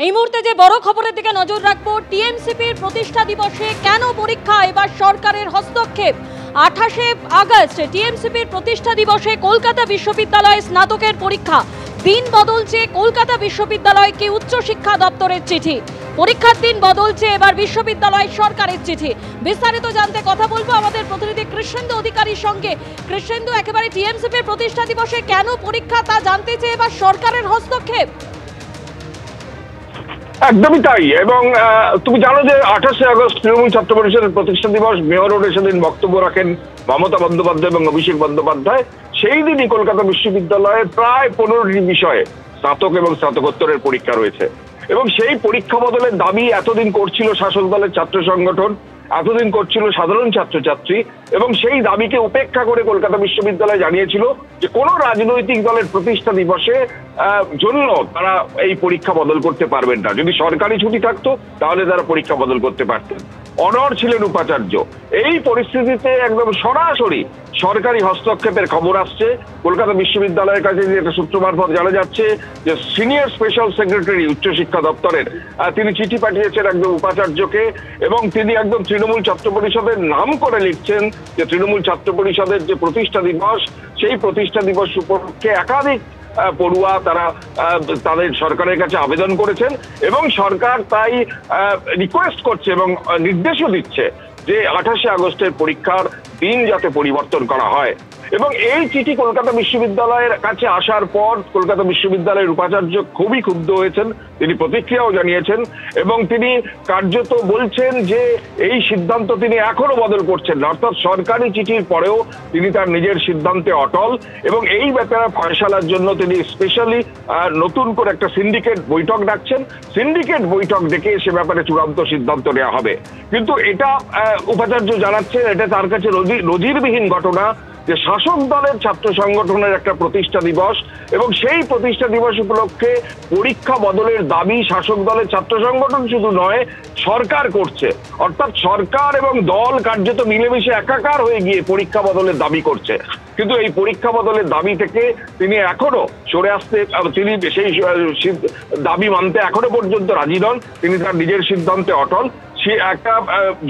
এই মুহূর্তে যে বড় খবরের দিকে নজর রাখবো, টিএমসিপির প্রতিষ্ঠা দিবসে কেন পরীক্ষা, এবার সরকারের হস্তক্ষেপ। 28শে আগস্ট টিএমসিপির প্রতিষ্ঠা দিবসে কলকাতা বিশ্ববিদ্যালয়ে স্নাতকের পরীক্ষা। দিন বদলছে কলকাতা বিশ্ববিদ্যালয়কে উচ্চ শিক্ষা দপ্তরের চিঠি। পরীক্ষার দিন বদলছে এবার বিশ্ববিদ্যালয় সরকারের চিঠি। বিস্তারিত জানতে কথা বলবো আমাদের প্রতিনিধি কৃষ্ণেন্দু অধিকারীর সঙ্গে। কৃষ্ণেন্দু, একেবারে টিএমসিপির প্রতিষ্ঠা দিবসে কেন পরীক্ষা তা জানতে চেয়ে এবার সরকারের হস্তক্ষেপ। একদমই তাই। এবং তুমি জানো যে 28শে আগস্ট তৃণমূল ছাত্র পরিষদের প্রতিষ্ঠা দিবস। মেয়র রোডে সেদিন বক্তব্য রাখেন মমতা বন্দ্যোপাধ্যায় এবং অভিষেক বন্দ্যোপাধ্যায়। সেই দিনই কলকাতা বিশ্ববিদ্যালয়ে প্রায় 15টি বিষয়ে স্নাতক এবং স্নাতকোত্তরের পরীক্ষা রয়েছে। এবং সেই পরীক্ষা বদলের দাবি এতদিন করছিল শাসক দলের ছাত্র সংগঠন, এতদিন করছিল সাধারণ ছাত্রছাত্রী। এবং সেই দাবিকে উপেক্ষা করে কলকাতা বিশ্ববিদ্যালয় জানিয়েছিল যে কোনো রাজনৈতিক দলের প্রতিষ্ঠা দিবসে জন্য তারা এই পরীক্ষা বদল করতে পারবেন না। যদি সরকারি ছুটি থাকতো তাহলে তারা পরীক্ষা বদল করতে পারতেন। অনড় ছিলেন উপাচার্য। এই পরিস্থিতিতে একদম সরাসরি সরকারি হস্তক্ষেপের খবর আসছে। কলকাতা বিশ্ববিদ্যালয়ের কাছে যে একটা সূত্র মারফত জানা যাচ্ছে যে সিনিয়র স্পেশাল সেক্রেটারি উচ্চশিক্ষা দপ্তরের তিনি চিঠি পাঠিয়েছেন একদম উপাচার্যকে। এবং তিনি একদম তৃণমূল ছাত্র পরিষদের নাম করে লিখছেন যে তৃণমূল ছাত্র পরিষদের যে প্রতিষ্ঠা দিবস, সেই প্রতিষ্ঠা দিবস উপলক্ষে একাধিক পড়ুয়া তারা তাদের সরকারের কাছে আবেদন করেছেন। এবং সরকার তাই রিকোয়েস্ট করছে এবং নির্দেশও দিচ্ছে যে 28শে আগস্টের পরীক্ষার দিন যাতে পরিবর্তন করা হয়। এবং এই চিঠি কলকাতা বিশ্ববিদ্যালয়ের কাছে আসার পর কলকাতা বিশ্ববিদ্যালয়ের উপাচার্য খুবই ক্ষুব্ধ হয়েছেন। তিনি প্রতিক্রিয়াও জানিয়েছেন এবং তিনি কার্যত বলছেন যে এই সিদ্ধান্ত তিনি এখনো বদল করছেন না। অর্থাৎ সরকারি চিঠির পরেও তিনি তার নিজের সিদ্ধান্তে অটল। এবং এই ব্যাপারে ফয়সালার জন্য তিনি স্পেশালি নতুন করে একটা সিন্ডিকেট বৈঠক ডাকছেন। সিন্ডিকেট বৈঠক ডেকে সে ব্যাপারে চূড়ান্ত সিদ্ধান্ত নেওয়া হবে। কিন্তু এটা উপাচার্য জানাচ্ছেন এটা তার কাছে নজিরবিহীন ঘটনা যে শাসক দলের ছাত্র সংগঠনের একটা প্রতিষ্ঠা দিবস এবং সেই প্রতিষ্ঠা দিবস উপলক্ষে পরীক্ষা বদলের দাবি শাসক দলের ছাত্র সংগঠন শুধু নয়, সরকার করছে। অর্থাৎ সরকার এবং দল কার্যত মিলেমিশে একাকার হয়ে গিয়ে পরীক্ষা বদলের দাবি করছে। কিন্তু এই পরীক্ষা বদলের দাবি থেকে তিনি এখনো সরে আসতে, তিনি সেই দাবি মানতে এখনো পর্যন্ত রাজি নন। তিনি তার নিজের সিদ্ধান্তে অটল। সে একটা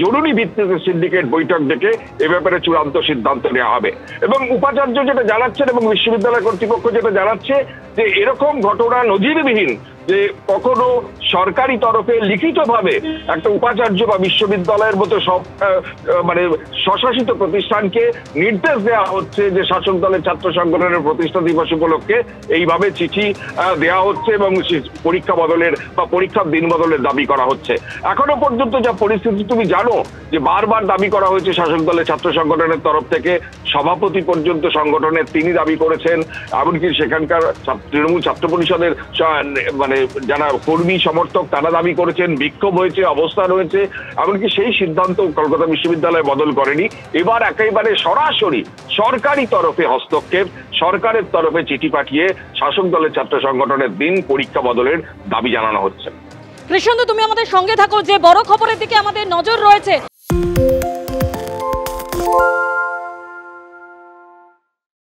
জরুরি ভিত্তিতে সিন্ডিকেট বৈঠক ডেকে এ ব্যাপারে চূড়ান্ত সিদ্ধান্ত নেওয়া হবে। এবং উপাচার্য যেটা জানাচ্ছেন এবং বিশ্ববিদ্যালয় কর্তৃপক্ষ যেটা জানাচ্ছে যে এরকম ঘটনা নজিরবিহীন যে কখনো সরকারি তরফে লিখিতভাবে একটা উপাচার্য বা বিশ্ববিদ্যালয়ের মতো সব স্বশাসিত প্রতিষ্ঠানকে নির্দেশ দেওয়া হচ্ছে যে শাসক দলের ছাত্র সংগঠনের প্রতিষ্ঠা দিবস উপলক্ষে এইভাবে চিঠি দেওয়া হচ্ছে এবং পরীক্ষা বদলের বা পরীক্ষার দিন বদলের দাবি করা হচ্ছে। এখনো পর্যন্ত যা পরিস্থিতি তুমি জানো যে বারবার দাবি করা হয়েছে শাসক দলের ছাত্র সংগঠনের তরফ থেকে। সভাপতি পর্যন্ত সংগঠনের তিনি দাবি করেছেন, এমনকি সেখানকার তৃণমূল ছাত্র পরিষদের যারা কর্মী সমর্থক তারা দাবি করেছেন, বিক্ষোভ হয়েছে, অবস্থান হয়েছে। এমনকি সেই সিদ্ধান্ত কলকাতা বিশ্ববিদ্যালয় বদল করেনি। এবার একেবারে সরাসরি সরকারি তরফে হস্তক্ষেপ, সরকারের তরফে চিঠি পাঠিয়ে শাসক দলের ছাত্র সংগঠনের দিন পরীক্ষা বদলের দাবি জানানো হচ্ছে। কৃষ্ণেন্দু, তুমি আমাদের সঙ্গে থাকো, যে বড় খবরের দিকে আমাদের নজর রয়েছে।